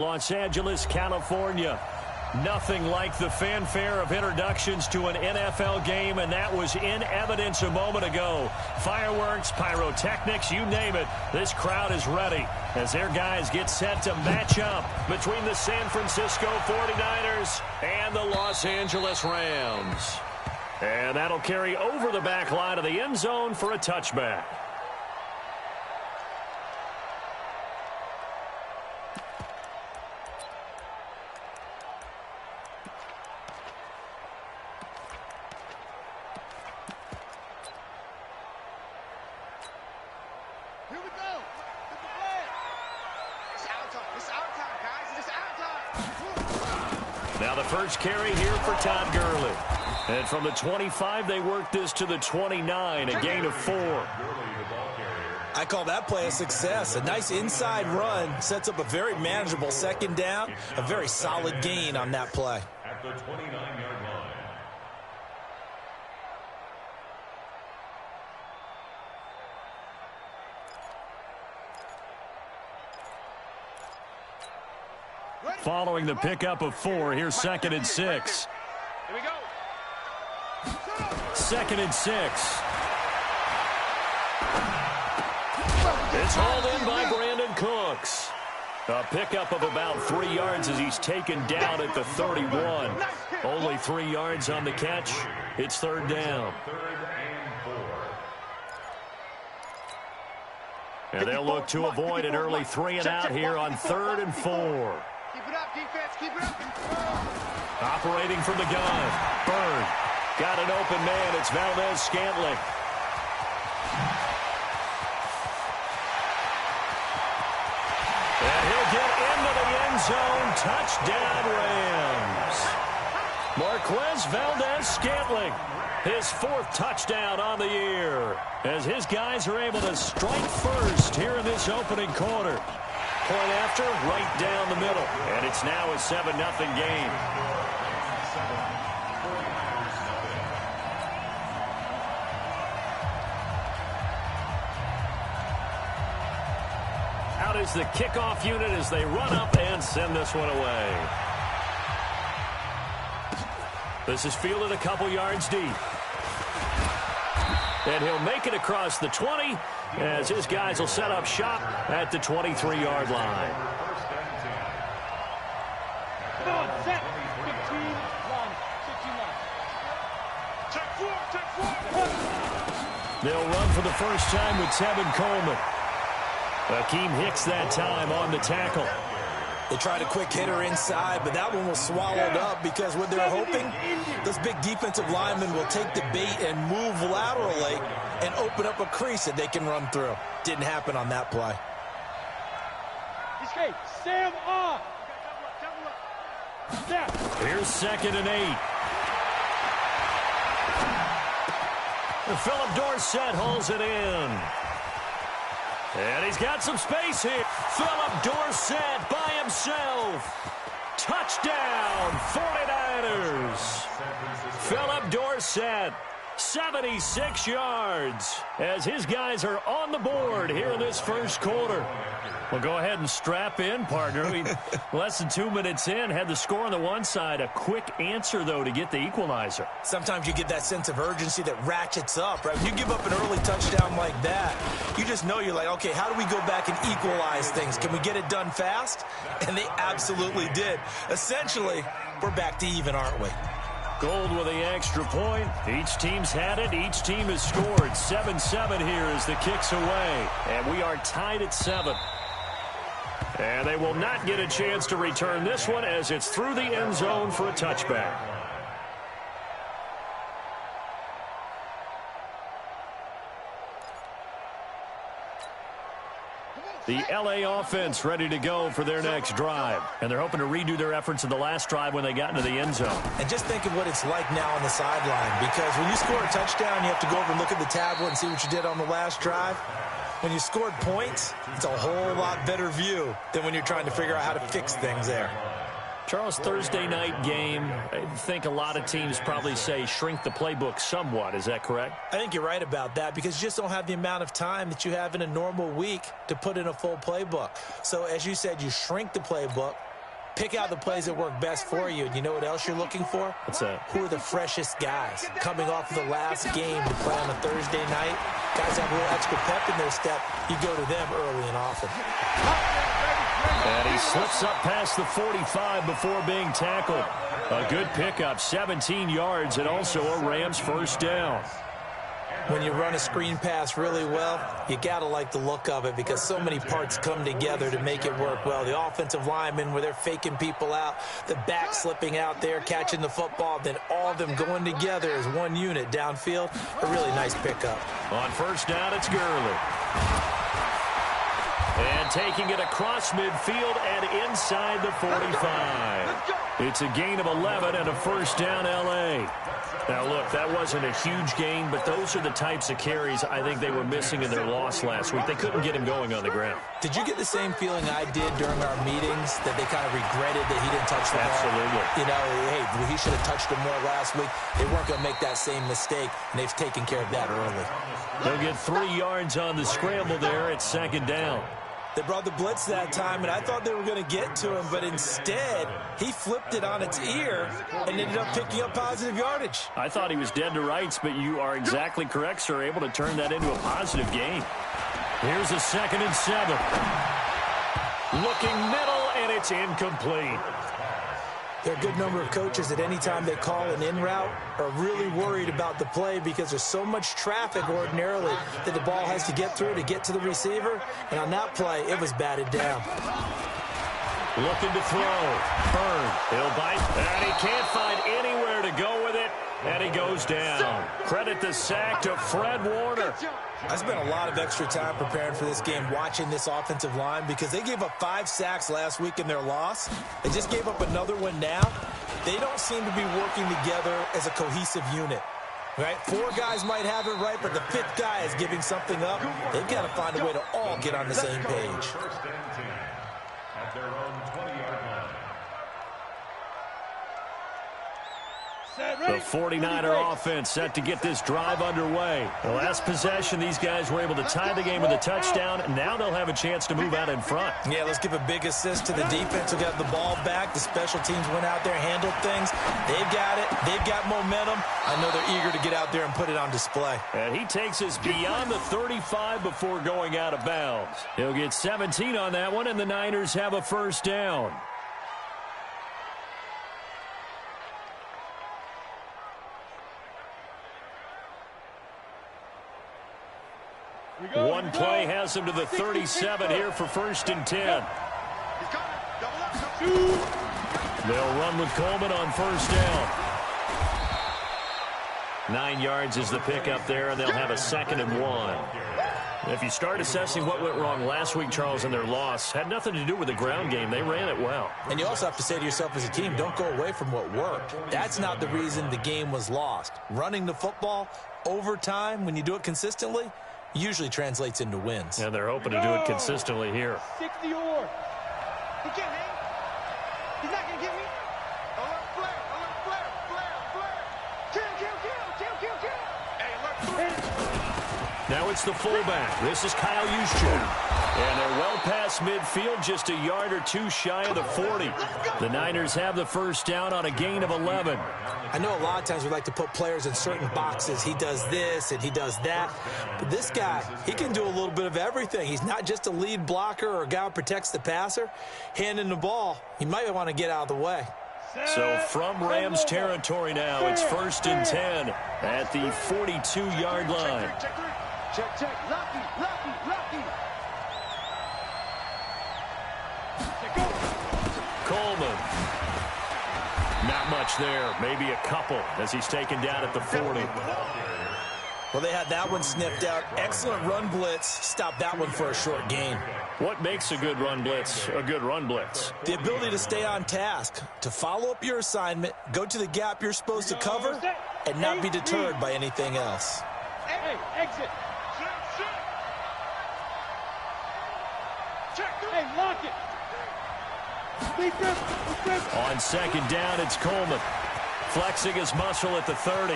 Los Angeles, California. Nothing like the fanfare of introductions to an NFL game, and that was in evidence a moment ago. Fireworks, pyrotechnics, you name it. This crowd is ready as their guys get set to match up between the San Francisco 49ers and the Los Angeles Rams. And that'll carry over the back line of the end zone for a touchback. Now the first carry here for Todd Gurley. And from the 25, they work this to the 29, a gain of 4. I call that play a success. A nice inside run sets up a very manageable second down, a very solid gain on that play. At the 29-yard line. Following the pickup of 4, here's 2nd and 6. Here we go. 2nd and 6. It's hauled in by Brandon Cooks. A pickup of about 3 yards as he's taken down at the 31. Only 3 yards on the catch. It's 3rd down. And they'll look to avoid an early 3 and out here on 3rd and 4. Keep it up, defense. Keep it up. Operating from the gun. Bird. Got an open man. It's Valdes-Scantling. And he'll get into the end zone. Touchdown, Rams. Marquez Valdes-Scantling. His 4th touchdown on the year. As his guys are able to strike first here in this opening quarter. Point after, right down the middle. And it's now a 7-0 game. Out is the kickoff unit as they run up and send this one away. This is fielded a couple yards deep. And he'll make it across the 20 as his guys will set up shop at the 23-yard line. Come on, set. 15-1. 15-1. They'll run for the first time with Tevin Coleman. Akeem Hicks that time on the tackle. They tried a quick hitter inside, but that one was swallowed up because what they're hoping, this big defensive lineman will take the bait and move laterally and open up a crease that they can run through. Didn't happen on that play. Sam off. Here's 2nd and 8. Philip Dorsett hauls it in. And he's got some space here. Philip Dorsett by himself. Touchdown, 49ers. Philip Dorsett, 76 yards, as his guys are on the board here in this first quarter. Well, go ahead and strap in, partner. Less than 2 minutes in, had the score on the one side. A quick answer, though, to get the equalizer. Sometimes you get that sense of urgency that ratchets up, right? When you give up an early touchdown like that, you just know you're like, okay, how do we go back and equalize things? Can we get it done fast? And they absolutely did. Essentially, we're back to even, aren't we? Gold with the extra point. Each team's had it. Each team has scored. 7-7 here as the kick's away. And we are tied at 7. And they will not get a chance to return this one as it's through the end zone for a touchback. The LA offense ready to go for their next drive. And they're hoping to redo their efforts in the last drive when they got into the end zone. And just think of what it's like now on the sideline, because when you score a touchdown, you have to go over and look at the tablet and see what you did on the last drive. When you scored points, it's a whole lot better view than when you're trying to figure out how to fix things there. Charles, Thursday night game, I think a lot of teams probably say shrink the playbook somewhat. Is that correct? I think you're right about that because you just don't have the amount of time that you have in a normal week to put in a full playbook. So as you said, you shrink the playbook, Pick out the plays that work best for you, and you know what else you're looking for? What's that? Who are the freshest guys? Coming off of the last game to play on a Thursday night, guys have a little extra pep in their step. You go to them early and often. And he slips up past the 45 before being tackled. A good pickup, 17 yards, and also a Rams first down. When you run a screen pass really well, you got to like the look of it because so many parts come together to make it work well. The offensive linemen, where they're faking people out, the back slipping out there, catching the football, then all of them going together as one unit downfield. A really nice pickup. On first down, it's Gurley. And taking it across midfield and inside the 45. It's a gain of 11 and a first down, L.A. Now, look, that wasn't a huge gain, but those are the types of carries I think they were missing in their loss last week. They couldn't get him going on the ground. Did you get the same feeling I did during our meetings, that they kind of regretted that he didn't touch the ball? Absolutely. You know, hey, he should have touched him more last week. They weren't going to make that same mistake, and they've taken care of that early. They'll get 3 yards on the scramble there at second down. They brought the blitz that time, and I thought they were going to get to him, but instead, he flipped it on its ear and ended up picking up positive yardage. I thought he was dead to rights, but you are exactly correct, sir, able to turn that into a positive gain. Here's a 2nd and 7. Looking middle, and it's incomplete. There are a good number of coaches that any time they call an in route are really worried about the play because there's so much traffic ordinarily that the ball has to get through to get to the receiver. And on that play, it was batted down. Looking to throw. Byrne. He'll bite. And he can't find anywhere to go with it. And he goes down. Credit the sack to Fred Warner. I spent a lot of extra time preparing for this game watching this offensive line because they gave up 5 sacks last week in their loss. They just gave up another one now. They don't seem to be working together as a cohesive unit. Right? 4 guys might have it right, but the 5th guy is giving something up. They've got to find a way to all get on the same page. First and 10 at their own 20-yard line. The 49er offense set to get this drive underway. The last possession, these guys were able to tie the game with a touchdown, and now they'll have a chance to move out in front. Yeah, let's give a big assist to the defense who got the ball back. The special teams went out there, handled things. They've got it. They've got momentum. I know they're eager to get out there and put it on display. And he takes us beyond the 35 before going out of bounds. He'll get 17 on that one, and the Niners have a first down. One play has him to the 37 here for 1st and 10. They'll run with Coleman on first down. 9 yards is the pickup there, and they'll have a 2nd and 1. If you start assessing what went wrong last week, Charles, in their loss, had nothing to do with the ground game. They ran it well. And you also have to say to yourself as a team, don't go away from what worked. That's not the reason the game was lost. Running the football over time, when you do it consistently, usually translates into wins. And they're hoping to do it consistently here. 60 or. He can't hang. He's not going to get me. Alert flare, alert flare, flare, flare. Kill. Hey, alert flare. Now it's the fullback. This is Kyle Juszczyk. And they're well past midfield, just a yard or 2 shy of the 40. The Niners have the first down on a gain of 11. I know a lot of times we like to put players in certain boxes. He does this and he does that. But this guy, he can do a little bit of everything. He's not just a lead blocker or a guy who protects the passer. Handing the ball, he might want to get out of the way. So from Rams territory now, it's 1st and 10 at the 42-yard line. Check. Lucky. Coleman. Not much there. Maybe a couple as he's taken down at the 40. Well, they had that one sniffed out. Excellent run blitz. Stopped that one for a short gain. What makes a good run blitz a good run blitz? The ability to stay on task, to follow up your assignment, go to the gap you're supposed to cover, and not be deterred by anything else. Hey, exit. Hey, lock it. On 2nd down, it's Coleman. Flexing his muscle at the 30.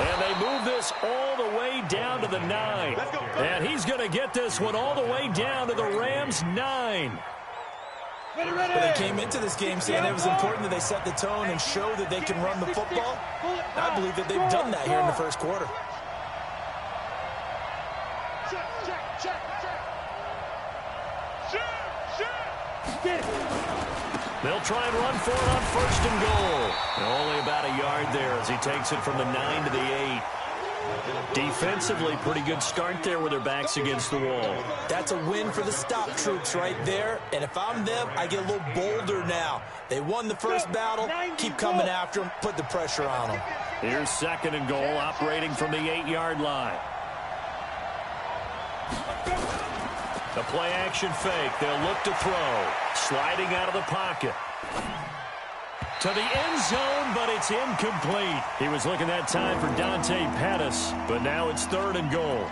And they move this all the way down to the 9. And he's going to get this one all the way down to the Rams' 9. But they came into this game saying it was important that they set the tone and show that they can run the football. And I believe that they've done that here in the first quarter. They'll try and run for it on 1st and goal. Only about a yard there as he takes it from the 9 to the 8. Defensively, pretty good start there with their backs against the wall. That's a win for the stop troops right there. And if I'm them, I get a little bolder now. They won the first battle. Keep coming after them. Put the pressure on them. Here's 2nd and goal, operating from the 8-yard line. The play-action fake. They'll look to throw. Sliding out of the pocket. To the end zone, but it's incomplete. He was looking that time for Dante Pettis, but now it's 3rd and goal.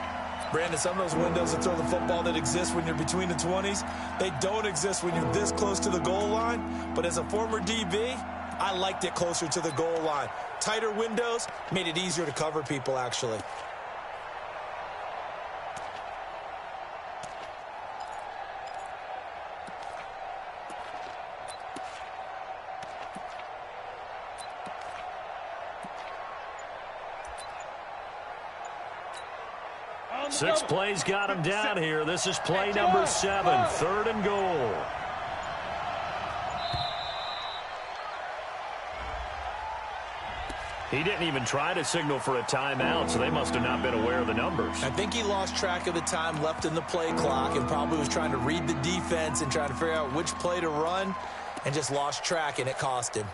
Brandon, some of those windows to throw the football that exist when you're between the 20s, they don't exist when you're this close to the goal line. But as a former DB, I liked it closer to the goal line. Tighter windows made it easier to cover people, actually. Six plays got him down here. This is play number 7, 3rd and goal. He didn't even try to signal for a timeout, so they must have not been aware of the numbers. I think he lost track of the time left in the play clock and probably was trying to read the defense and trying to figure out which play to run and just lost track, and it cost him.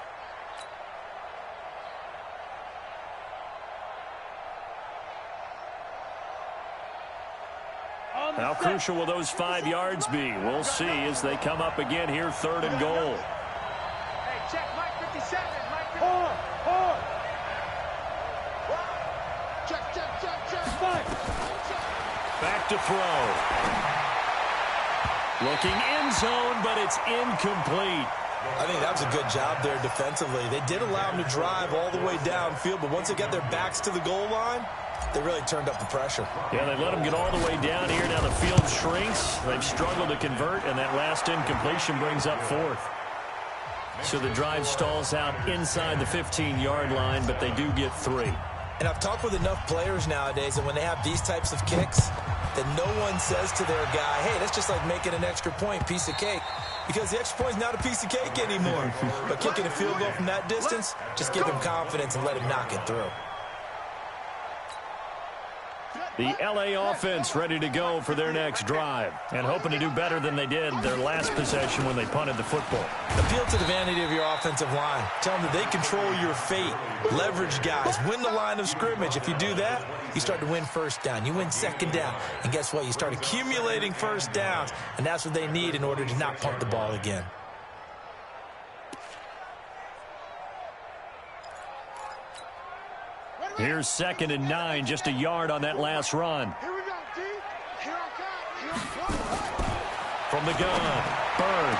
How crucial will those 5 yards be? We'll see as they come up again here, 3rd and goal. Hey, check Mike 57. Mike 57. Check. Back to throw. Looking end zone, but it's incomplete. I think that was a good job there defensively. They did allow him to drive all the way downfield, but once they got their backs to the goal line, they really turned up the pressure. Yeah, they let him get all the way down here. Now the field shrinks. They've struggled to convert, and that last incompletion brings up 4th. So the drive stalls out inside the 15-yard line, but they do get 3. And I've talked with enough players nowadays, and when they have these types of kicks, that no one says to their guy, hey, that's just like making an extra point, piece of cake. Because the extra point is not a piece of cake anymore. But kicking a field goal from that distance, just give him confidence and let him knock it through. The LA offense ready to go for their next drive and hoping to do better than they did their last possession when they punted the football. Appeal to the vanity of your offensive line. Tell them that they control your fate. Leverage guys. Win the line of scrimmage. If you do that, you start to win 1st down. You win 2nd down. And guess what? You start accumulating 1st downs. And that's what they need in order to not punt the ball again. Here's 2nd and 9, just a yard on that last run. Here we go, D. Here I come. From the gun, Bird.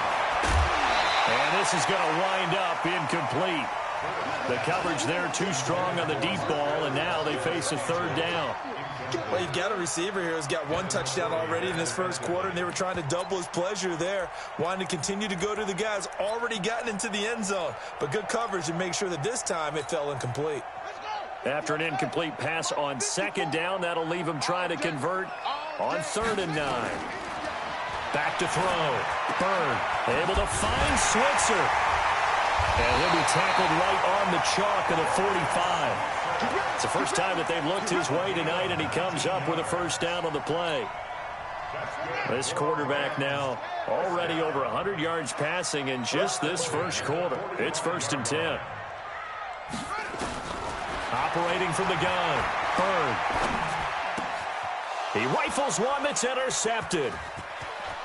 And this is going to wind up incomplete. The coverage there too strong on the deep ball, and now they face a 3rd down. Well, you've got a receiver here who's got 1 touchdown already in this first quarter, and they were trying to double his pleasure there, wanting to continue to go to the guys already gotten into the end zone. But good coverage and make sure that this time it fell incomplete. After an incomplete pass on 2nd down, that'll leave him trying to convert on 3rd and 9. Back to throw. Bird able to find Switzer. And he'll be tackled right on the chalk of the 45. It's the first time that they've looked his way tonight, and he comes up with a 1st down on the play. This quarterback now already over 100 yards passing in just this first quarter. It's 1st and 10. Operating from the gun, Bird. He rifles one that's intercepted.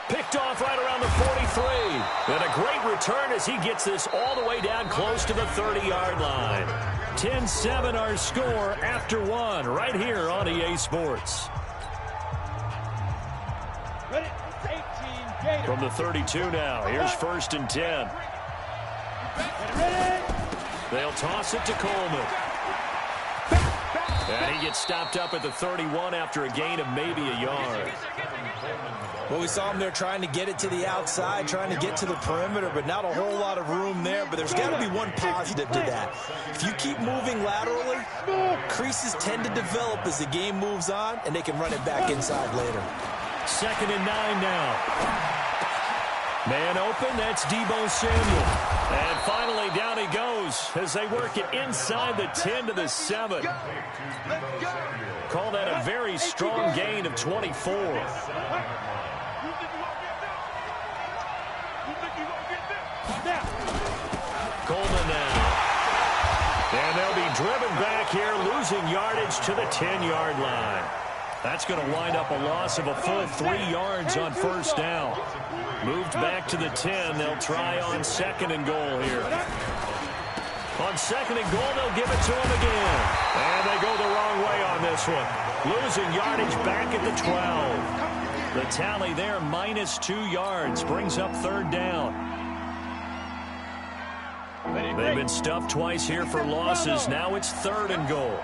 Picked off right around the 43. And a great return as he gets this all the way down close to the 30-yard line. 10-7 our score after 1 right here on EA Sports. From the 32 now, here's 1st and 10. They'll toss it to Coleman. And he gets stopped up at the 31 after a gain of maybe a yard. Well, we saw him there trying to get it to the outside, trying to get to the perimeter, but not a whole lot of room there. But there's got to be one positive to that. If you keep moving laterally, creases tend to develop as the game moves on, and they can run it back inside later. 2nd and 9 now. Man open, that's Deebo Samuel. And finally, down he goes as they work it inside the 10 to the 7. Call that a very strong gain of 24. Coleman now. And they'll be driven back here, losing yardage to the 10-yard line. That's going to wind up a loss of a full 3 yards on 1st down. Moved back to the 10. They'll try on 2nd and goal here. On 2nd and goal, they'll give it to him again. And they go the wrong way on this one. Losing yardage back at the 12. The tally there, -2 yards, brings up 3rd down. They've been stuffed twice here for losses. Now it's 3rd and goal.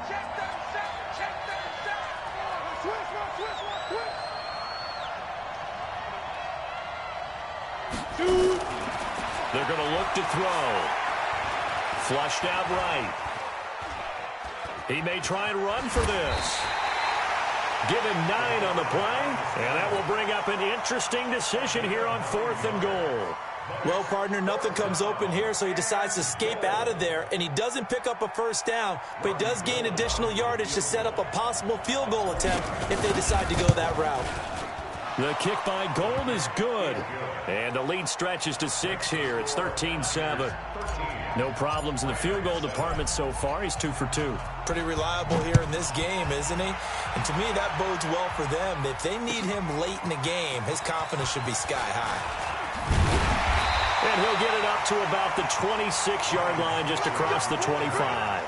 They're going to look to throw. Flushed out right. He may try and run for this. Give him 9 on the play, and that will bring up an interesting decision here on 4th and goal. Well, partner, nothing comes open here, so he decides to escape out of there, and he doesn't pick up a 1st down, but he does gain additional yardage to set up a possible field goal attempt if they decide to go that route. The kick by Gold is good. And the lead stretches to 6 here. It's 13-7. No problems in the field goal department so far. He's 2 for 2. Pretty reliable here in this game, isn't he? And to me, that bodes well for them. If they need him late in the game, his confidence should be sky high. And he'll get it up to about the 26-yard line, just across the 25.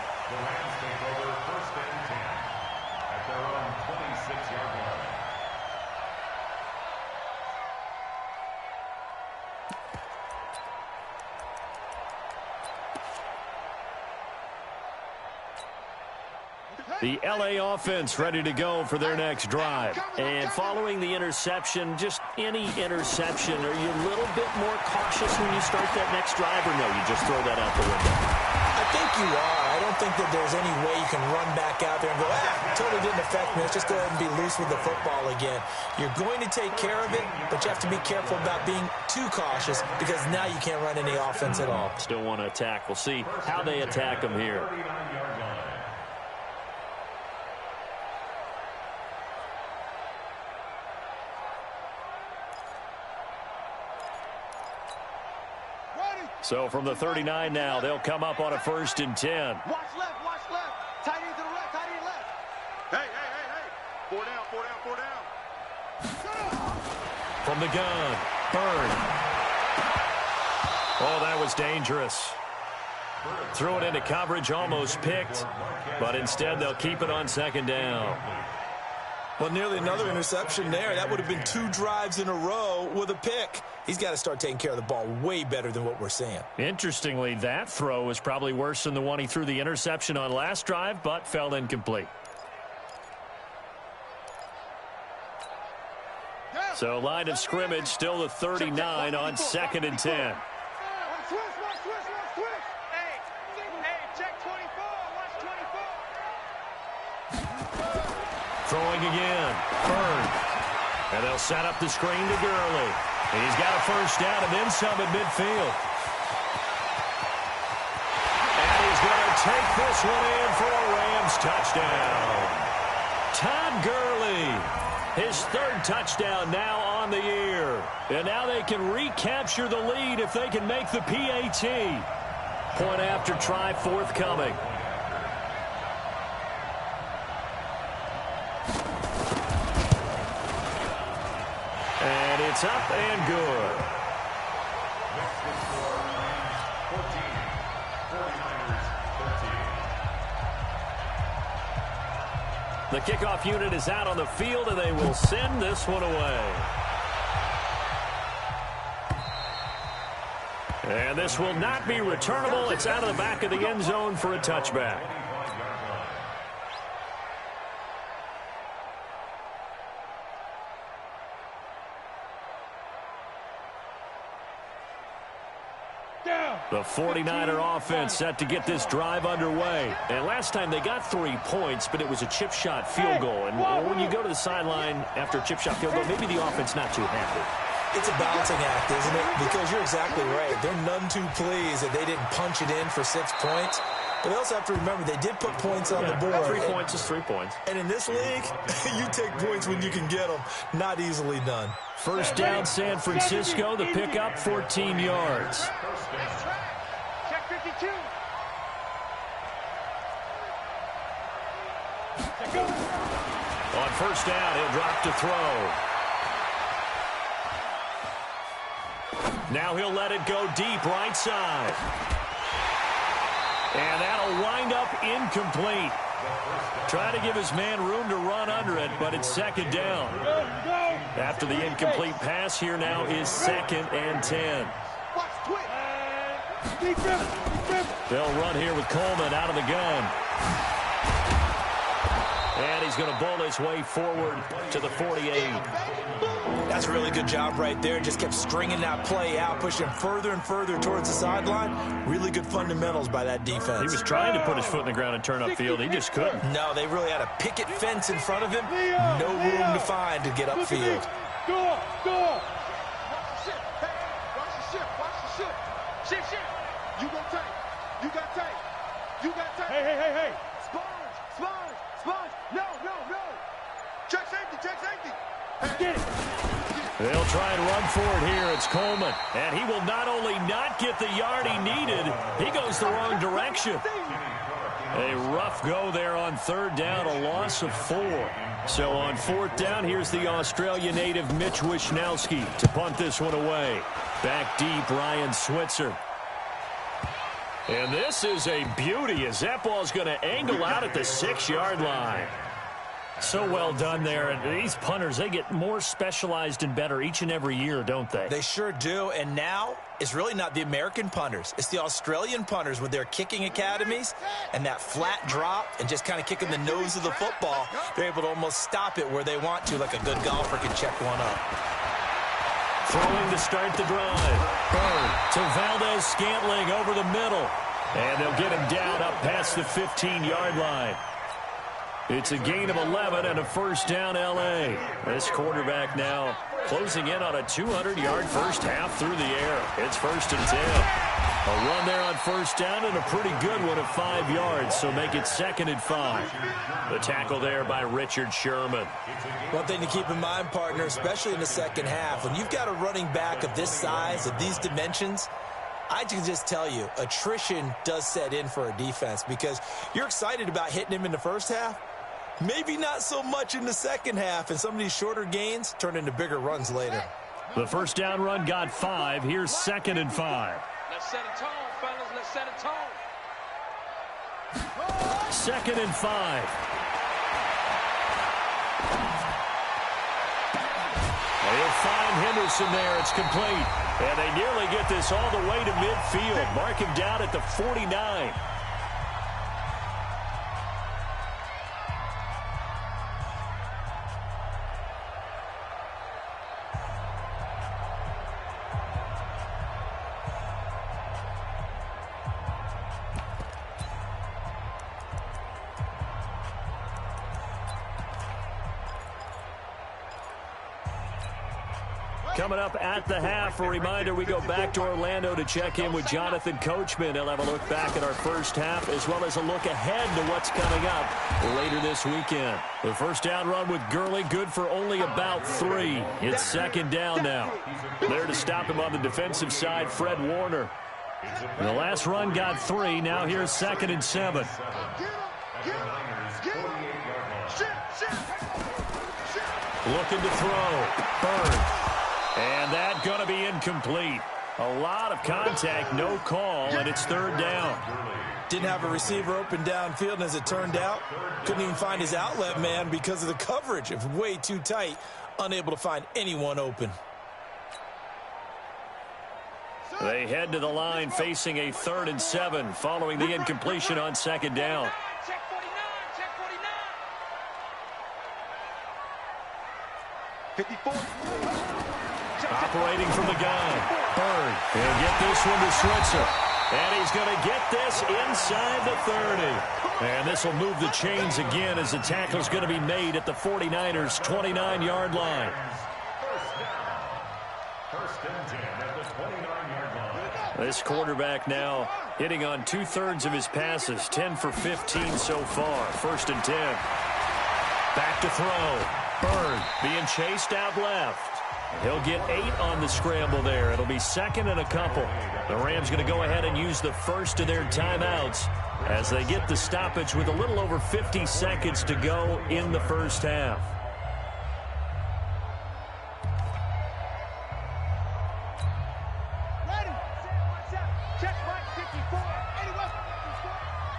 The L.A. offense ready to go for their next drive. And following the interception, just any interception, are you a little bit more cautious when you start that next drive, or no, you just throw that out the window? I think you are. I don't think that there's any way you can run back out there and go, totally didn't affect me. Let's just go ahead and be loose with the football again. You're going to take care of it, but you have to be careful about being too cautious because now you can't run any offense at all. Still want to attack. We'll see how they attack them here. So from the 39 now, they'll come up on a 1st and 10. Watch left, watch left. Tight end to the right, tight end left. Hey. 4 down. From the gun, Byrne. Oh, that was dangerous. Threw it into coverage, almost picked, but instead they'll keep it on 2nd down. Well, nearly another interception there. That would have been 2 drives in a row with a pick. He's got to start taking care of the ball way better than what we're seeing. Interestingly, that throw was probably worse than the one he threw the interception on last drive, but fell incomplete. So line of scrimmage still the 39 on 2nd and 10. Switch. Hey, check 24. Watch 24. Throwing again. Byrne. And they'll set up the screen to Gurley. He's got a 1st down and then some at midfield. And he's going to take this one in for a Rams touchdown. Todd Gurley, his 3rd touchdown now on the year. And now they can recapture the lead if they can make the PAT. Point after try forthcoming. And it's up and good. The kickoff unit is out on the field, and they will send this one away. And this will not be returnable. It's out of the back of the end zone for a touchback. The 49er offense set to get this drive underway. And last time they got 3 points, but it was a chip shot field goal. And when you go to the sideline after a chip shot field goal, maybe the offense not too happy. It's a balancing act, isn't it? Because you're exactly right. They're none too pleased that they didn't punch it in for 6 points. But they also have to remember they did put points on the board. 3 points is 3 points. And in this league, you take points when you can get them. Not easily done. First down, San Francisco. The pickup, 14 yards. Check 52. On first down, he'll drop to throw. Now he'll let it go deep right side. And that'll wind up incomplete. Try to give his man room to run under it, but it's second down. After the incomplete pass, here now is 2nd and 10. They'll run here with Coleman out of the gun. And he's going to bull his way forward to the 48. That's a really good job right there. Just kept stringing that play out, pushing him further and further towards the sideline. Really good fundamentals by that defense. He was trying to put his foot in the ground and turn upfield. He just couldn't. No, they really had a picket fence in front of him. No room to find to get upfield. Go! Watch the ship. Hey, watch the ship. Watch the ship. Ship. You got tape. You got tape. You got tape. Hey. Sponge. No. Check safety. Get it. They'll try and run for it here. It's Coleman. And he will not only not get the yard he needed, he goes the wrong direction. A rough go there on third down, a loss of 4. So on fourth down, here's the Australia native Mitch Wishnowsky to punt this one away. Back deep, Ryan Switzer. And this is a beauty as that ball's going to angle out at the 6-yard line. So well done there. And these punters, they get more specialized and better each and every year, don't they? They sure do. And now it's really not the American punters. It's the Australian punters with their kicking academies and that flat drop and just kind of kicking the nose of the football. They're able to almost stop it where they want to, like a good golfer can check one up. Throwing to start the drive. Bird to Valdez-Scantling over the middle. And they'll get him down up past the 15-yard line. It's a gain of 11 and a first down L.A. This quarterback now closing in on a 200-yard first half through the air. It's 1st and 10. A run there on first down and a pretty good one of 5 yards, so make it 2nd and 5. The tackle there by Richard Sherman. One thing to keep in mind, partner, especially in the second half, when you've got a running back of this size, of these dimensions, I can just tell you, attrition does set in for a defense because you're excited about hitting him in the first half. Maybe not so much in the second half, and some of these shorter gains turn into bigger runs later. The first down run got 5. Here's 2nd and 5. Let's set a tone, fellas. Let's set a tone. 2nd and 5. They'll find Henderson there. It's complete. And they nearly get this all the way to midfield. Mark him down at the 49. Coming up at the half, a reminder, we go back to Orlando to check in with Jonathan Coachman. He'll have a look back at our first half as well as a look ahead to what's coming up later this weekend. The first down run with Gurley, good for only about 3. It's 2nd down now. There to stop him on the defensive side, Fred Warner. The last run got 3. Now here's 2nd and 7. Looking to throw. Bird. And that's going to be incomplete. A lot of contact, no call, and it's 3rd down. Didn't have a receiver open downfield, and as it turned out, couldn't even find his outlet man because of the coverage. It was way too tight, unable to find anyone open. They head to the line facing a 3rd and 7 following the incompletion on 2nd down. Check 49. 54. Operating from the gun. Bird. He'll get this one to Switzer. And he's going to get this inside the 30. And this will move the chains again as the tackle is going to be made at the 49ers' 29-yard line. First and 10 at the 29-yard line. This quarterback now hitting on 2/3 of his passes. 10 for 15 so far. First and 10. Back to throw. Bird being chased out left. He'll get 8 on the scramble there. It'll be second and a couple. The Rams going to go ahead and use the first of their timeouts as they get the stoppage with a little over 50 seconds to go in the first half. Ready. Check right 54. 81.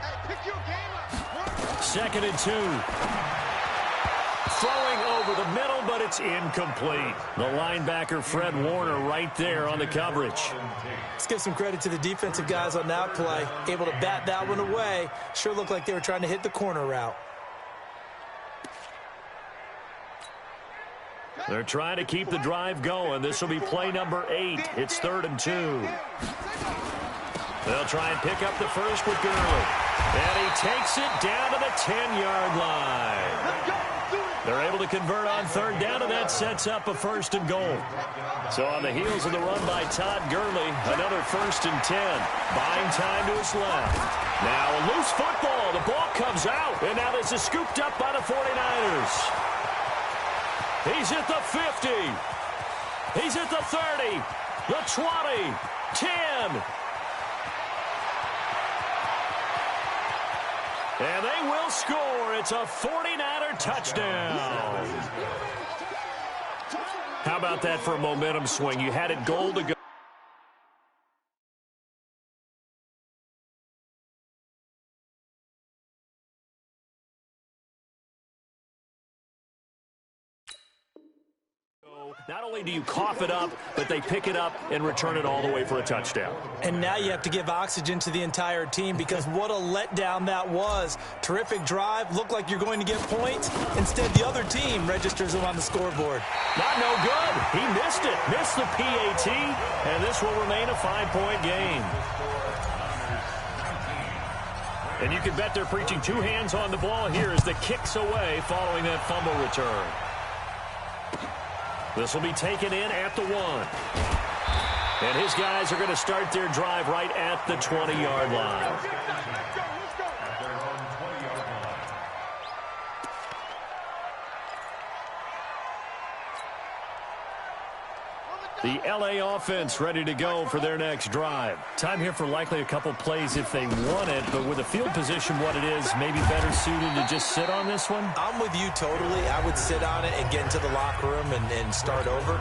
Hey, pick your game up. Second and 2. Throwing over the middle, but it's incomplete. The linebacker, Fred Warner, right there on the coverage. Let's give some credit to the defensive guys on that play. Able to bat that one away. Sure looked like they were trying to hit the corner route. They're trying to keep the drive going. This will be play number 8. It's 3rd and 2. They'll try and pick up the first with Gurley. And he takes it down to the 10-yard line. They're able to convert on 3rd down, and that sets up a 1st and goal. So on the heels of the run by Todd Gurley, another 1st and 10. Buying time to his left. Now a loose football. The ball comes out, and now this is scooped up by the 49ers. He's at the 50. He's at the 30. The 20. 10. And they will score. It's a 49er touchdown. How about that for a momentum swing? You had it goal to go. Not only do you cough it up, but they pick it up and return it all the way for a touchdown. And now you have to give oxygen to the entire team because what a letdown that was. Terrific drive. Looked like you're going to get points. Instead, the other team registers them on the scoreboard. Not no good. He missed it. Missed the PAT, and this will remain a 5-point game. And you can bet they're preaching 2 hands on the ball here as the kick's away following that fumble return. This will be taken in at the 1. And his guys are going to start their drive right at the 20-yard line. The LA offense ready to go for their next drive. Time here for likely a couple plays if they want it, but with the field position what it is, maybe better suited to just sit on this one? I'm with you totally. I would sit on it and get into the locker room and start over.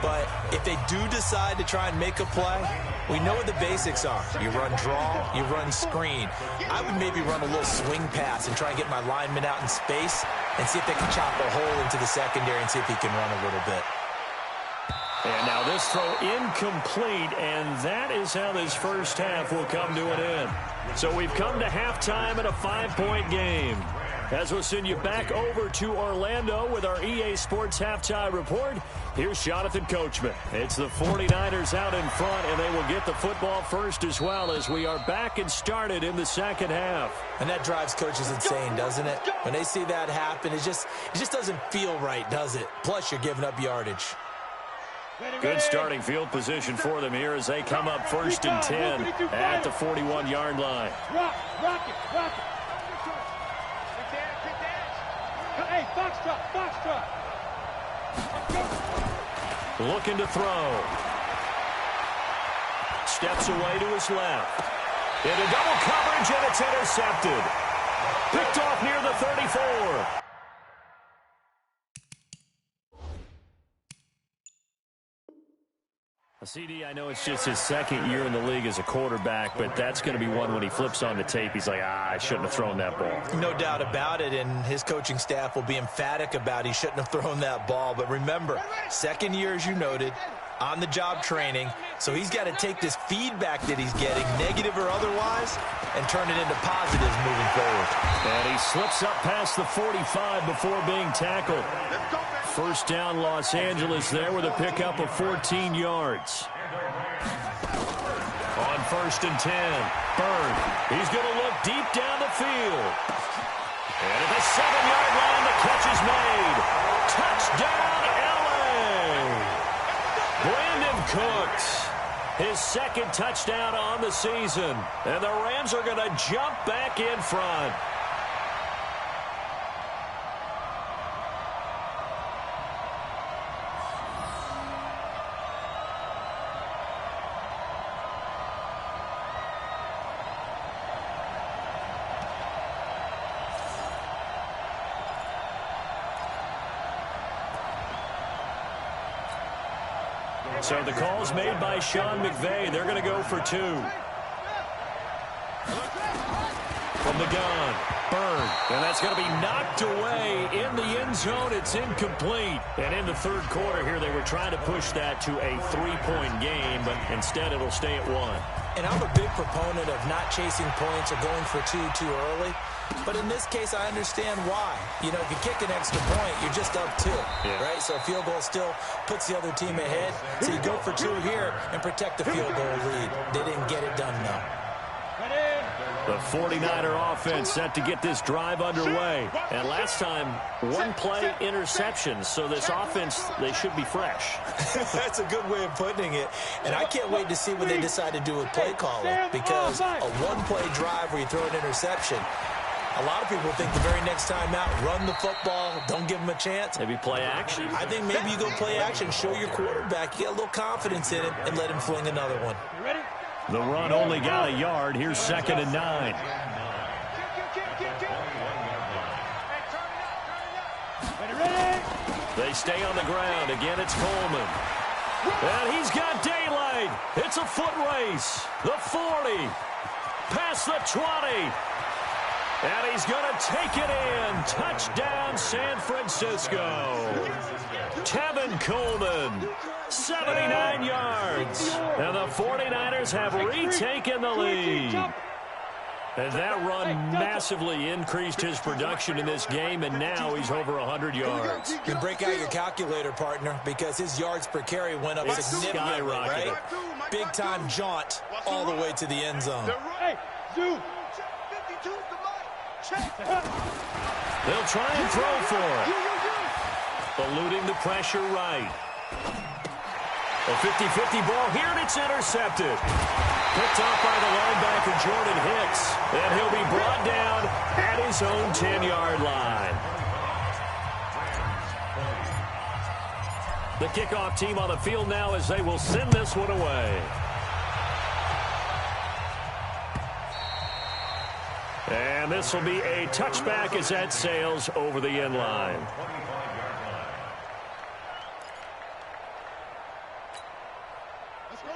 But if they do decide to try and make a play, we know what the basics are. You run draw, you run screen. I would maybe run a little swing pass and try and get my lineman out in space and see if they can chop a hole into the secondary and see if he can run a little bit. And now this throw incomplete, and that is how this first half will come to an end. So we've come to halftime in a 5-point game. As we'll send you back over to Orlando with our EA Sports Halftime Report, here's Jonathan Coachman. It's the 49ers out in front, and they will get the football first as well as we are back and started in the second half. And that drives coaches insane, doesn't it? When they see that happen, it just doesn't feel right, does it? Plus, you're giving up yardage. Good starting field position for them here as they come up 1st and 10 at the 41-yard line. Rock it. Hey, Foxtrot. Looking to throw. Steps away to his left. Into double coverage, and it's intercepted. Picked off near the 34. CD, I know it's just his second year in the league as a quarterback, but that's going to be one when he flips on the tape. He's like, I shouldn't have thrown that ball. No doubt about it, and his coaching staff will be emphatic about he shouldn't have thrown that ball. But remember, second year, as you noted, on-the-job training, so he's got to take this feedback that he's getting, negative or otherwise, and turn it into positives moving forward. And he slips up past the 45 before being tackled. First down, Los Angeles there with a pickup of 14 yards. On 1st and 10, Bird. He's going to look deep down the field. And at the 7-yard line, the catch is made. Touchdown, L.A. Brandon Cooks, his second touchdown on the season. And the Rams are going to jump back in front. So the call's made by Sean McVay. They're going to go for 2. From the gun, Bird. And that's going to be knocked away in the end zone. It's incomplete. And in the third quarter here, they were trying to push that to a 3-point game, but instead it'll stay at 1. And I'm a big proponent of not chasing points or going for 2 too early. But in this case, I understand why. You know, if you kick an extra point, you're just up 2, right? So a field goal still puts the other team ahead. So you go for 2 here and protect the field goal lead. They didn't get it done, though. The 49er offense set to get this drive underway. And last time, 1-play interception. So this offense, they should be fresh. That's a good way of putting it. And I can't wait to see what they decide to do with play calling. Because a 1-play drive where you throw an interception, a lot of people think the very next time out, run the football, don't give them a chance. Maybe play action? I think maybe you go play action, show your quarterback, you get a little confidence in him, and let him fling another one. You ready? The run only got a yard. Here's 2nd and 9. Hey, turn it up. Ready? They stay on the ground. Again, it's Coleman. And he's got daylight. It's a foot race. The 40. Past the 20. And he's going to take it in. Touchdown, San Francisco. Tevin Coleman, 79 yards. And the 49ers have retaken the lead. And that run massively increased his production in this game, and now he's over 100 yards. You can break out your calculator, partner, because his yards per carry went up significantly, right? Big-time jaunt all the way to the end zone. Hey, Zoo. They'll try and throw for it. Eluding the pressure right. A 50-50 ball here, and it's intercepted. Picked off by the linebacker, Jordan Hicks. And he'll be brought down at his own 10-yard line. The kickoff team on the field now as they will send this one away. And this will be a touchback as that sails over the end line.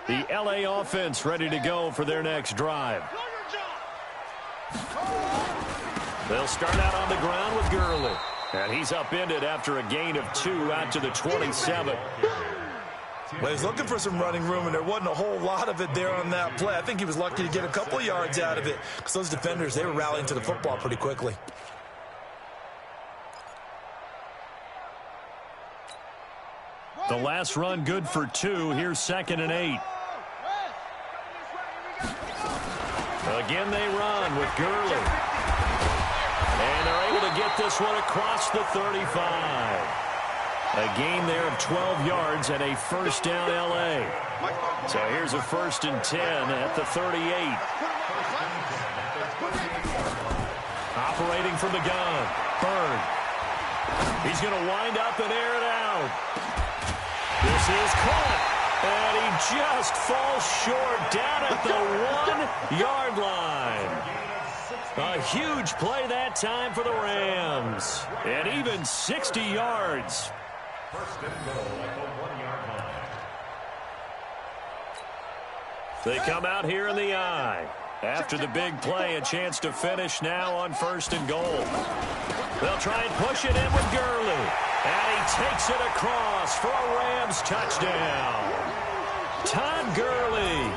The LA offense ready to go for their next drive. They'll start out on the ground with Gurley. And he's upended after a gain of 2 out to the 27. Well, he's looking for some running room, and there wasn't a whole lot of it there on that play. I think he was lucky to get a couple yards out of it because those defenders, they were rallying to the football pretty quickly. The last run good for 2. Here's 2nd and 8. Again, they run with Gurley. And they're able to get this one across the 35. A gain there of 12 yards and a first down L.A. So here's a 1st and 10 at the 38. Operating from the gun, Bird. He's going to wind up and air it out. This is caught. And he just falls short down at the 1-yard line. A huge play that time for the Rams. And even 60 yards. They come out here in the eye. After the big play, a chance to finish now on 1st and goal. They'll try and push it in with Gurley. And he takes it across for a Rams touchdown. Todd Gurley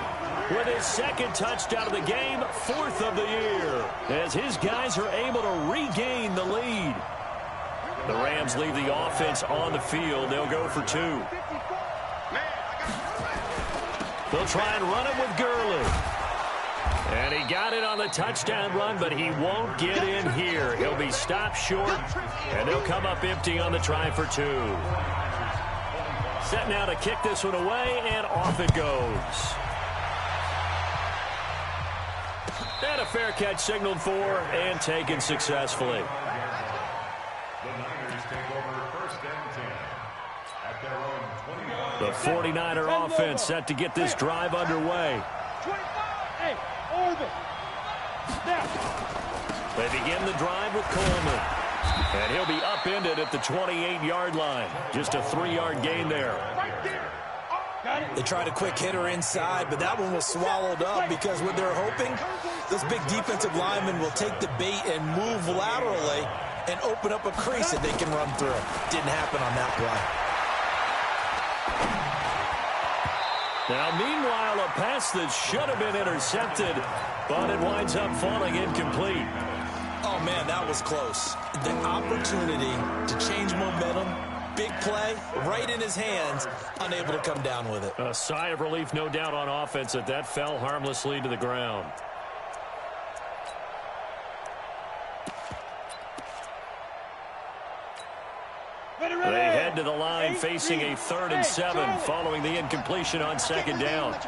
with his 2nd touchdown of the game, 4th of the year, as his guys are able to regain the lead. The Rams leave the offense on the field. They'll go for 2. They'll try and run it with Gurley. And he got it on the touchdown run, but he won't get in here. He'll be stopped short, and they'll come up empty on the try for 2. Set now to kick this one away, and off it goes. And a fair catch signaled for and taken successfully. The Niners take over 1st and 10 at their own 20. The 49er offense set to get this drive underway. 25. Hey, orbit. Now. They begin the drive with Coleman. And he'll be upended at the 28-yard line. Just a 3-yard gain there. Right there. They tried a quick hitter inside, but that one was swallowed up because what they're hoping, this big defensive lineman will take the bait and move laterally and open up a crease that they can run through. Didn't happen on that play. Now, meanwhile, a pass that should have been intercepted, but it winds up falling incomplete. Oh, man, that was close. The opportunity to change momentum, big play, right in his hands, unable to come down with it. A sigh of relief, no doubt, on offense that fell harmlessly to the ground. They head to the line facing a 3rd and 7 following the incompletion on 2nd down. 57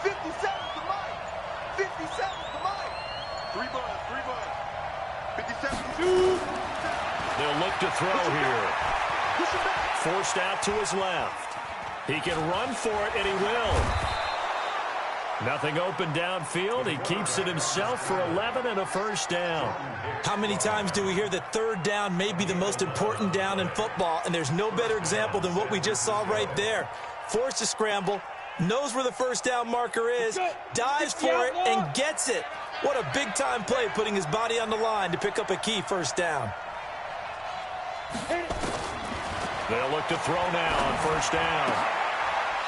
to Mike. 57 to Mike. 3 buds. 57 to 2. They'll look to throw here. Forced out to his left. He can run for it, and he will. Nothing open downfield. He keeps it himself for 11 and a 1st down. How many times do we hear that 3rd down may be the most important down in football, and there's no better example than what we just saw right there. Forced to scramble, knows where the 1st down marker is, dives for it, and gets it. What a big-time play, putting his body on the line to pick up a key 1st down. They'll look to throw now on 1st down.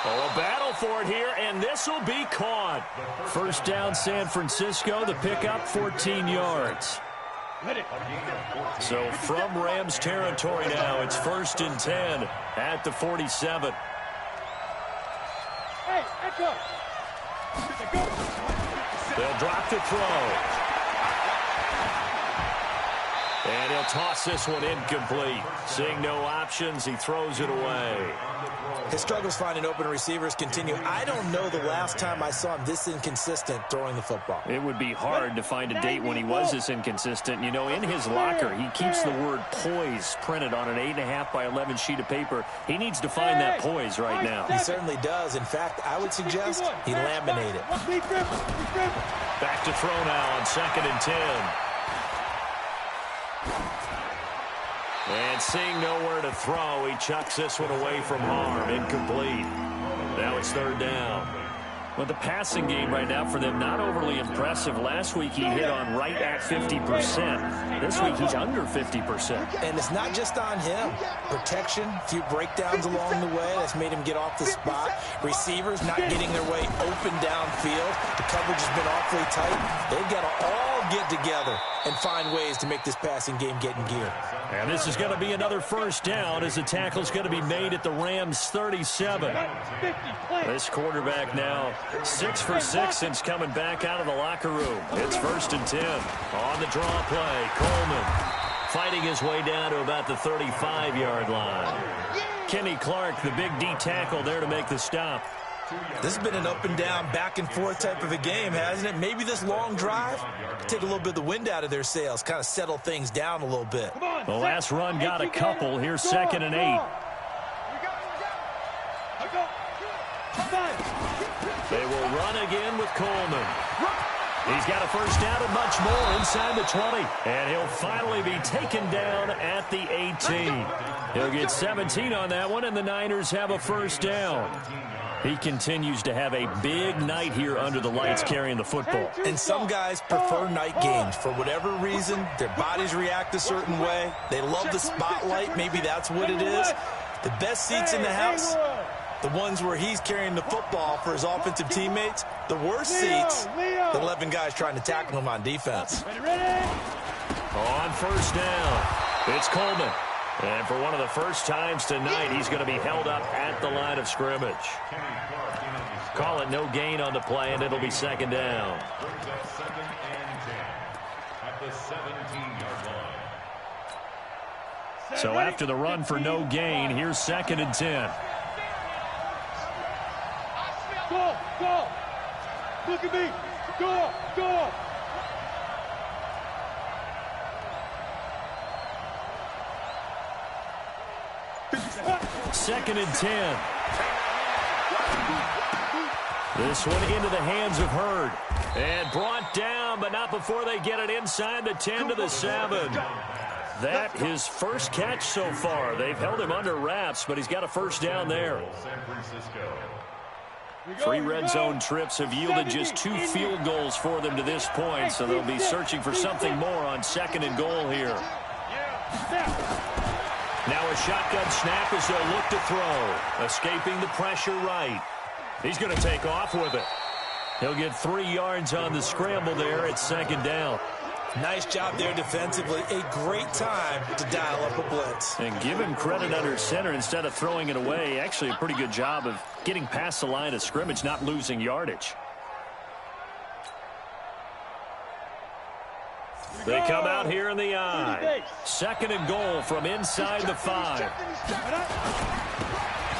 Oh, a battle for it here, and this will be caught. 1st down, San Francisco. The pickup, 14 yards. So from Rams territory now, it's 1st and 10 at the 47. Hey, echo. They'll drop to throw. And he'll toss this one incomplete. Seeing no options, he throws it away. His struggles finding open receivers continue. I don't know the last time I saw him this inconsistent throwing the football. It would be hard to find a date when he was this inconsistent. You know, in his locker, he keeps the word poise printed on an 8.5 by 11 sheet of paper. He needs to find that poise right now. He certainly does. In fact, I would suggest he laminate it. Back to throw now on 2nd and 10. And seeing nowhere to throw, he chucks this one away from harm. Incomplete. Now it's 3rd down. Well, the passing game right now for them, not overly impressive. Last week he hit on right at 50%. This week he's under 50%. And it's not just on him. Protection, a few breakdowns along the way. That's made him get off the spot. Receivers not getting their way open downfield. The coverage has been awfully tight. They've got to all get together and find ways to make this passing game get in gear. And this is going to be another 1st down as the tackle's going to be made at the Rams 37. This quarterback now 6 for 6 since coming back out of the locker room. It's 1st and 10. On the draw play, Coleman fighting his way down to about the 35-yard line. Kenny Clark, the big D tackle, there to make the stop. This has been an up and down, back and forth type of a game, hasn't it? Maybe this long drive take a little bit of the wind out of their sails, kind of settle things down a little bit. The last run got a couple. Here's 2nd and 8. They will run again with Coleman. He's got a 1st down and much more inside the 20. And he'll finally be taken down at the 18. He'll get 17 on that one, and the Niners have a 1st down. He continues to have a big night here under the lights carrying the football. And some guys prefer night games. For whatever reason, their bodies react a certain way. They love the spotlight. Maybe that's what it is. The best seats in the house, the ones where he's carrying the football for his offensive teammates. The worst seats, the 11 guys trying to tackle him on defense. On 1st down. It's Coleman. And for one of the first times tonight, he's going to be held up at the line of scrimmage. Call it no gain on the play, and it'll be second down. Brings up 2nd and 10 at the 17-yard line. So after the run for no gain, here's 2nd and 10. Go! Look at me! Go! 2nd and 10. This one into the hands of Hurd. And brought down, but not before they get it inside the 10 to the 7. That his first catch so far. They've held him under wraps, but he's got a first down there. San Francisco. 3 red zone trips have yielded just 2 field goals for them to this point, so they'll be searching for something more on 2nd and goal here. Now a shotgun snap as they'll look to throw. Escaping the pressure right. He's going to take off with it. He'll get 3 yards on the scramble there at 2nd down. Nice job there defensively. A great time to dial up a blitz. And give him credit under center instead of throwing it away. Actually a pretty good job of getting past the line of scrimmage, not losing yardage. They come out here in the I. 2nd and goal from inside the 5.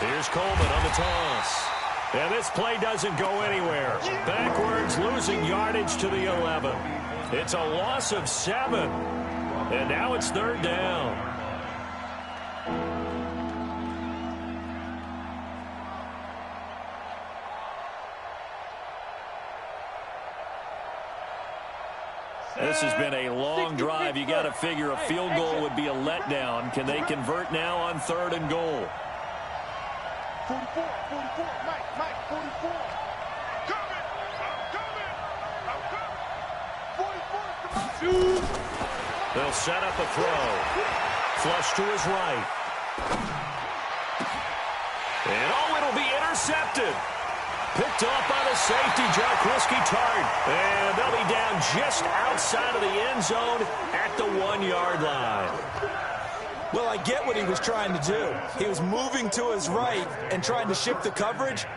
Here's Coleman on the toss. And this play doesn't go anywhere. Backwards, losing yardage to the 11. It's a loss of 7. And now it's 3rd down. This has been a long drive. You got to figure a field goal would be a letdown. Can they convert now on 3rd and goal? 44, Mike, 44. Coming. 44, They'll set up a throw. Flush to his right. And it'll be intercepted. Picked off by the safety, Jaquiski Tartt. And they'll be down just outside of the end zone at the 1-yard line. Well, I get what he was trying to do. He was moving to his right and trying to shift the coverage,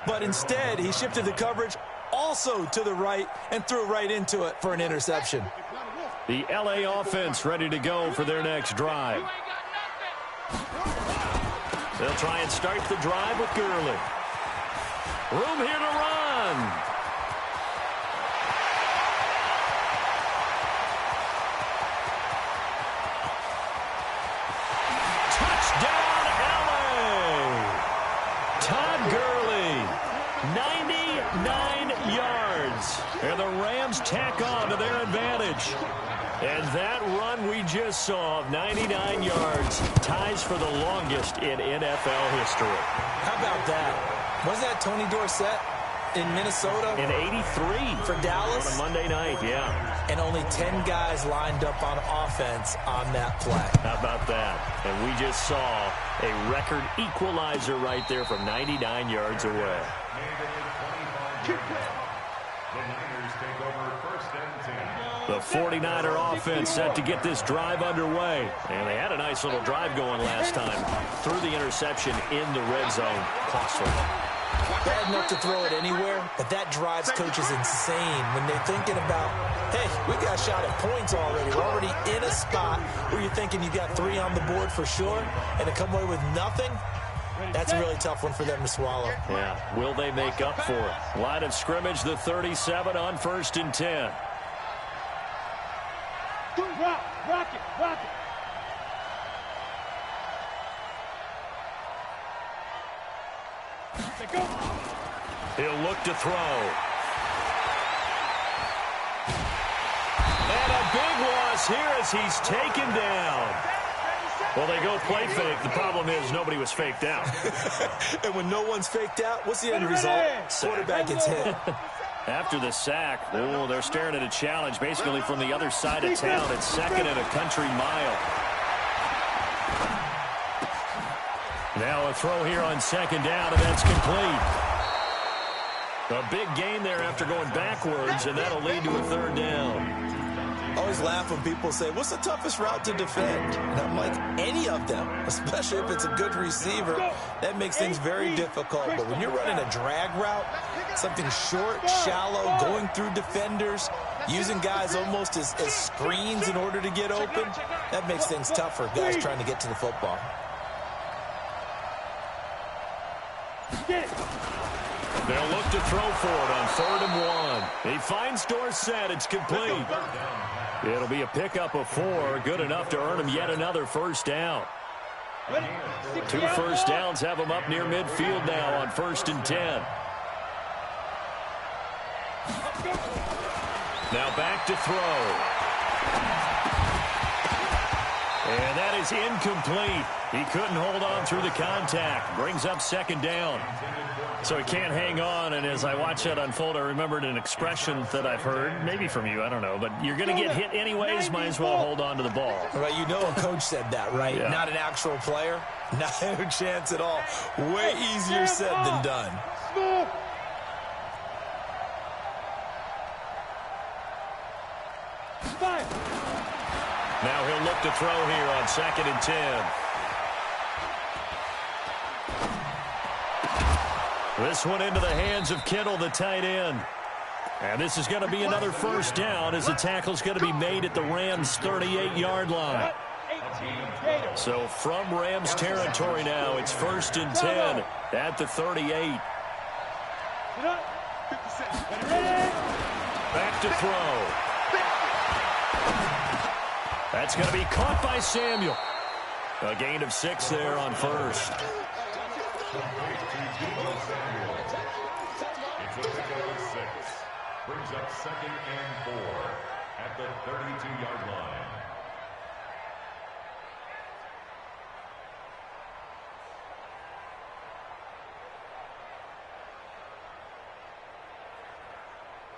but instead he shifted the coverage also to the right and threw right into it for an interception. The LA offense ready to go for their next drive. They'll try and start the drive with Gurley. Room here to run. Touchdown, LA. Todd Gurley, 99 yards. And the Rams tack on to their advantage. And that run we just saw of 99 yards ties for the longest in NFL history. How about that? Wasn't that Tony Dorsett in Minnesota? In 83. For Dallas? On a Monday night, yeah. And only 10 guys lined up on offense on that play. How about that? And we just saw a record equalizer right there from 99 yards away. The Niners take over 1st and 10. The 49er offense set to get this drive underway. And they had a nice little drive going last time. Threw the interception in the red zone. Costly. Bad enough to throw it anywhere, but that drives coaches insane when they're thinking about, hey, we got a shot at points already. We're already in a spot where you're thinking you got 3 on the board for sure, and to come away with nothing, that's a really tough one for them to swallow. Yeah, will they make up for it? Line of scrimmage, the 37 on 1st and 10. Rock it. He'll look to throw. And a big loss here as he's taken down. Well, they go play fake. The problem is nobody was faked out. And when no one's faked out, what's the end result? Quarterback gets hit. After the sack, they're staring at a challenge basically from the other side of town. It's 2nd and a country mile. Now a throw here on 2nd down, and that's complete. A big gain there after going backwards, and that'll lead to a 3rd down. I always laugh when people say, what's the toughest route to defend? And I'm like, any of them, especially if it's a good receiver. That makes things very difficult. But when you're running a drag route, something short, shallow, going through defenders, using guys almost as screens in order to get open, that makes things tough for guys trying to get to the football. They'll look to throw for it on 3rd and 1. He finds Dorsett. It's complete. It'll be a pickup of 4. Good enough to earn him yet another first down. 2 first downs have him up near midfield now on 1st and 10. Now back to throw. And that is incomplete. He couldn't hold on through the contact. Brings up 2nd down. So he can't hang on, and as I watch that unfold, I remembered an expression that I've heard, maybe from you, I don't know, but you're going to get hit anyways, might as well hold on to the ball. Right, you know a coach said that, right? Yeah. Not an actual player. No chance at all. Way easier said than done. Now he'll look to throw here on 2nd and 10. This one into the hands of Kittle, the tight end. And this is going to be another first down as the tackle's going to be made at the Rams' 38-yard line. So from Rams territory now, it's 1st and 10 at the 38. Back to throw. That's going to be caught by Samuel. A gain of 6 there on 1st. It's a pickup of 6. Brings up 2nd and 4 at the 32-yard line.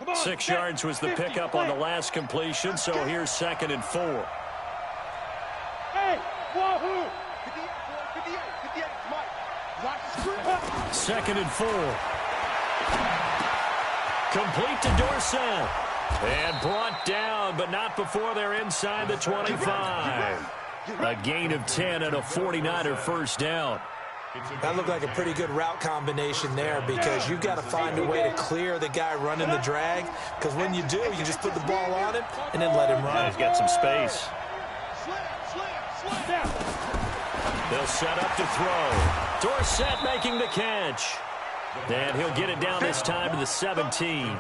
On, 6 yards was the pickup on the last completion, so here's 2nd and 4. Hey, wahoo! 58, Mike. Watch the screen. 2nd and 4. Complete to Dorsett. And brought down, but not before they're inside the 25. A gain of 10 and a 49er first down. That looked like a pretty good route combination there because you've got to find a way to clear the guy running the drag, because when you do, you just put the ball on him and then let him run. He's got some space. They'll set up to throw. Dorsett making the catch. And he'll get it down this time to the 17.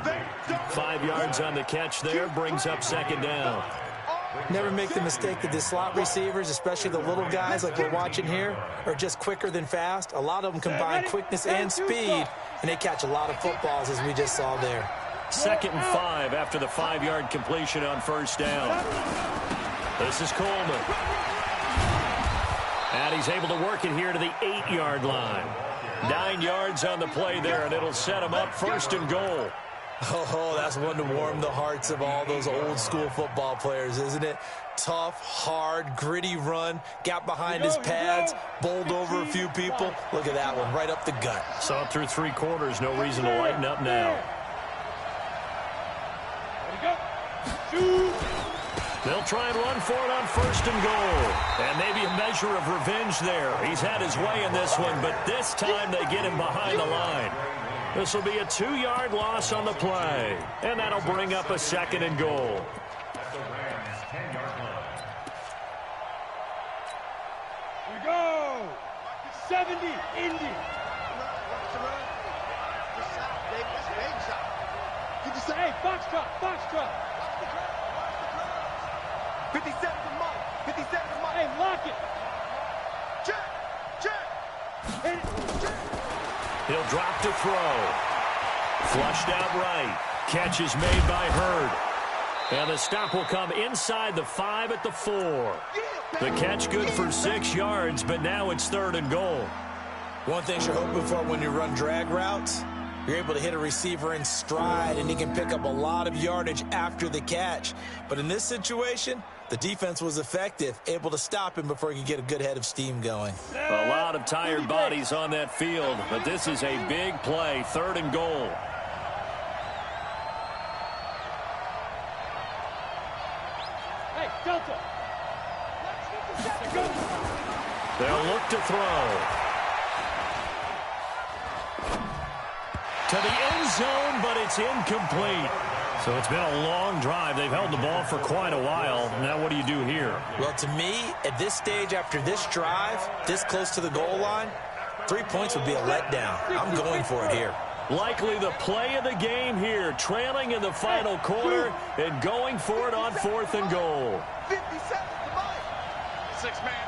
5 yards on the catch there, brings up 2nd down. Never make the mistake that the slot receivers, especially the little guys like we're watching here, are just quicker than fast. A lot of them combine quickness and speed, and they catch a lot of footballs, as we just saw there. 2nd and 5 after the 5-yard completion on first down. This is Coleman. And he's able to work it here to the 8-yard line. 9 yards on the play there, and it'll set him up 1st and goal. Oh, that's one to warm the hearts of all those old-school football players, isn't it? Tough, hard, gritty run, got behind his pads, bowled over a few people. Look at that one, right up the gut. Saw it through 3 quarters, no reason to lighten up now. They'll try and run for it on 1st and goal. And maybe a measure of revenge there. He's had his way in this one, but this time they get him behind the line. This will be a 2-yard loss on the play. And that'll bring up a 2nd and goal. At the Rams' 10-yard line. Here we go. 70, Indy. Hey, box drop. 57 to Mike. Hey, lock it. Check. Hit it. He'll drop to throw. Flushed out right. Catch is made by Hurd. And the stop will come inside the 5 at the 4. The catch good for 6 yards, but now it's 3rd and goal. One thing you're hoping for when you run drag routes, you're able to hit a receiver in stride, and he can pick up a lot of yardage after the catch. But in this situation, the defense was effective, able to stop him before he could get a good head of steam going. A lot of tired bodies on that field, but this is a big play, 3rd and goal. Delta. They'll look to throw. To the end zone, but it's incomplete. So it's been a long drive. They've held the ball for quite a while. Now what do you do here? Well, to me, at this stage, after this drive, this close to the goal line, 3 points would be a letdown. I'm going for it here. Likely the play of the game here, trailing in the final quarter and going for it on 4th and goal. 57 to Mike. 6-man.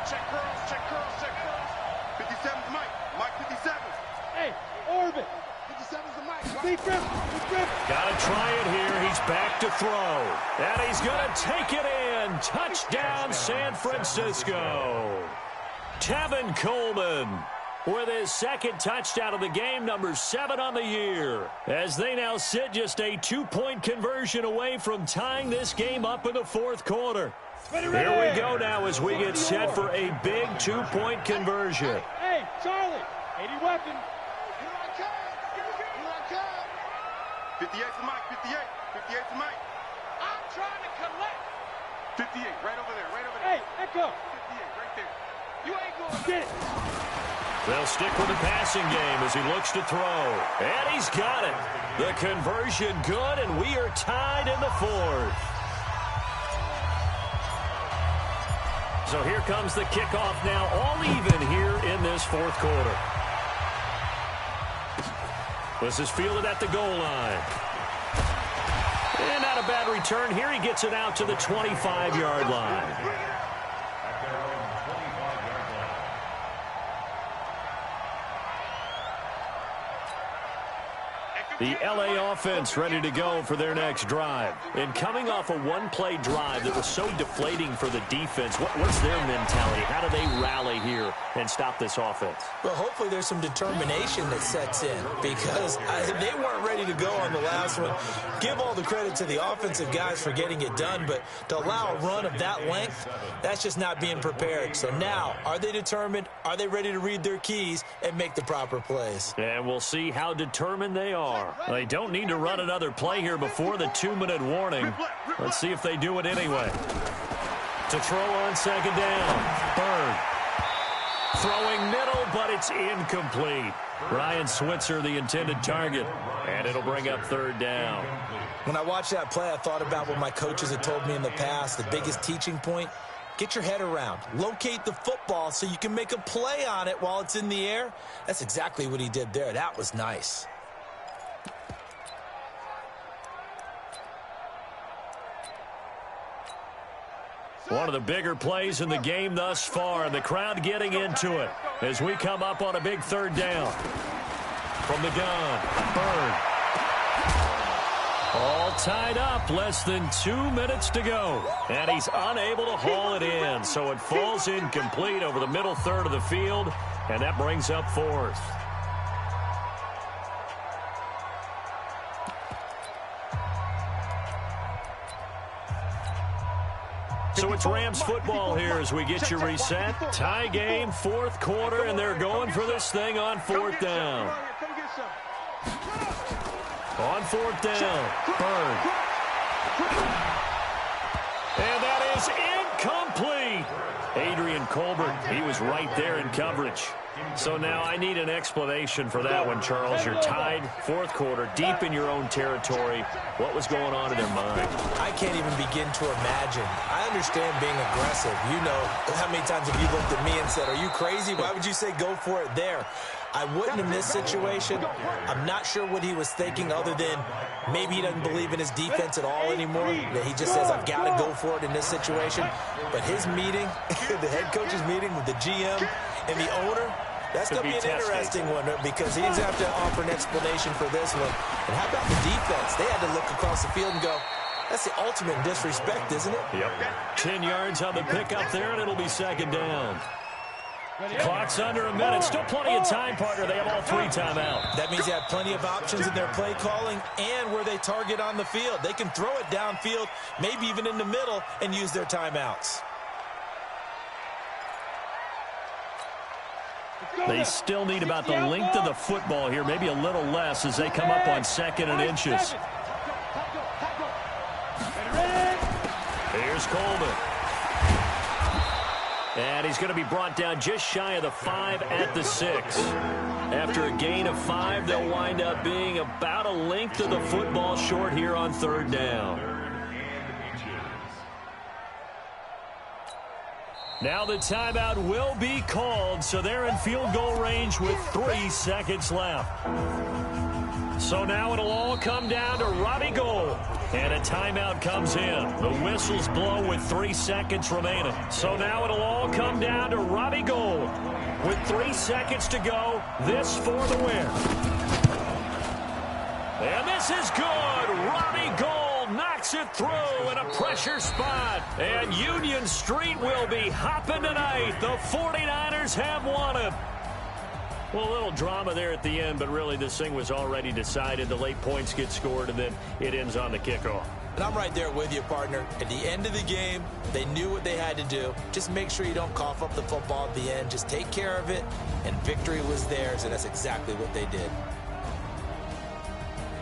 Check curls, check curls, check curls. 57's Mike. Mike 57. Hey, Orbit. 57's the Mike. Big grip. Got to try it here. He's back to throw. And he's going to take it in. Touchdown, San Francisco. Tevin Coleman with his second touchdown of the game, number 7 on the year, as they now sit just a 2-point conversion away from tying this game up in the 4th quarter. Here we go now as we get set for a big 2-point conversion. Hey, Charlie, 80 weapon. Here I come. 58 to Mike, 58. 58 to Mike. I'm trying to collect. 58, right over there. Hey, Echo. 58, right there. You ain't going to get it. They'll stick with the passing game as he looks to throw. And he's got it. The conversion good, and we are tied in the 4th. So here comes the kickoff now, all even here in this 4th quarter. This is fielded at the goal line. And not a bad return here. He gets it out to the 25-yard line. The LA offense ready to go for their next drive. And coming off a one-play drive that was so deflating for the defense, what's their mentality? How do they rally here and stop this offense? Well, hopefully there's some determination that sets in, because they weren't ready to go on the last one. Give all the credit to the offensive guys for getting it done, but to allow a run of that length, that's just not being prepared. So now, are they determined? Are they ready to read their keys and make the proper plays? And we'll see how determined they are. They don't need to run another play here before the 2-minute warning. Let's see if they do it anyway. To throw on 2nd down. Bird. Throwing middle, but it's incomplete. Ryan Switzer, the intended target. And it'll bring up 3rd down. When I watched that play, I thought about what my coaches had told me in the past. The biggest teaching point, get your head around. Locate the football so you can make a play on it while it's in the air. That's exactly what he did there. That was nice. One of the bigger plays in the game thus far, and the crowd getting into it as we come up on a big 3rd down. From the gun, Bird. All tied up, less than 2 minutes to go. And he's unable to haul it in, so it falls incomplete over the middle 3rd of the field, and that brings up 4th. So it's Rams football here as we get you reset. Tie game, 4th quarter, and they're going for this thing on 4th down. On 4th down, Bird. And that is incomplete. Adrian Colbert, he was right there in coverage. So now I need an explanation for that one, Charles. You're tied, 4th quarter, deep in your own territory. What was going on in their mind? I can't even begin to imagine. I understand being aggressive. You know, how many times have you looked at me and said, are you crazy? Why would you say go for it there? I wouldn't in this situation. I'm not sure what he was thinking other than maybe he doesn't believe in his defense at all anymore. That he just says, I've got to go for it in this situation. But his meeting, the head coach's meeting with the GM and the owner, that's going to be an interesting one because he's going to have to offer an explanation for this one. And how about the defense? They had to look across the field and go, that's the ultimate disrespect, isn't it? Yep. 10 yards on the pickup there, and it'll be 2nd down. Clock's under a minute. Still plenty of time, partner. They have all 3 timeouts. That means they have plenty of options in their play calling and where they target on the field. They can throw it downfield, maybe even in the middle, and use their timeouts. They still need about the length of the football here, maybe a little less as they come up on 2nd and inches. Here's Coleman. And he's going to be brought down just shy of the 5 at the 6. After a gain of 5, they'll wind up being about a length of the football short here on 3rd down. Now the timeout will be called, so they're in field goal range with 3 seconds left. So now it'll all come down to Robbie Gould. And a timeout comes in. The whistles blow with 3 seconds remaining. So now it'll all come down to Robbie Gould. With 3 seconds to go, this for the win. And this is good. Robbie Gould knocks it through in a pressure spot. And Union Street will be hopping tonight. The 49ers have won it. Well, a little drama there at the end, but really this thing was already decided. The late points get scored, and then it ends on the kickoff. And I'm right there with you, partner. At the end of the game, they knew what they had to do. Just make sure you don't cough up the football at the end. Just take care of it, and victory was theirs, and that's exactly what they did.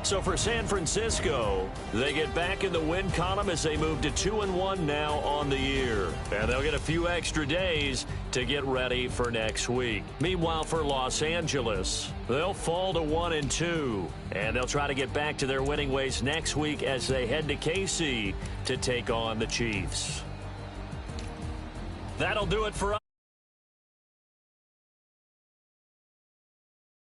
So for San Francisco, they get back in the win column as they move to 2-1 now on the year. And they'll get a few extra days to get ready for next week. Meanwhile, for Los Angeles, they'll fall to 1-2. And they'll try to get back to their winning ways next week as they head to KC to take on the Chiefs. That'll do it for us.